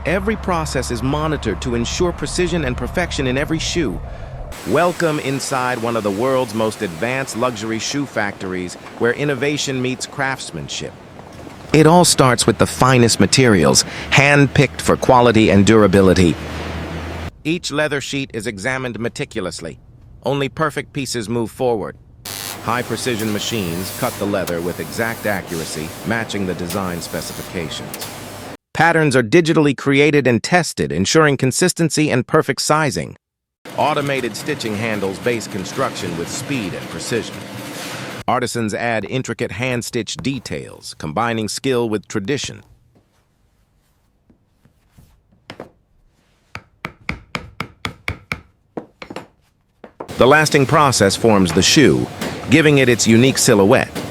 Every process is monitored to ensure precision and perfection in every shoe. Welcome inside one of the world's most advanced luxury shoe factories, where innovation meets craftsmanship. It all starts with the finest materials, hand-picked for quality and durability. Each leather sheet is examined meticulously. Only perfect pieces move forward. High-precision machines cut the leather with exact accuracy, matching the design specifications. Patterns are digitally created and tested, ensuring consistency and perfect sizing. Automated stitching handles base construction with speed and precision. Artisans add intricate hand-stitched details, combining skill with tradition. The lasting process forms the shoe, giving it its unique silhouette.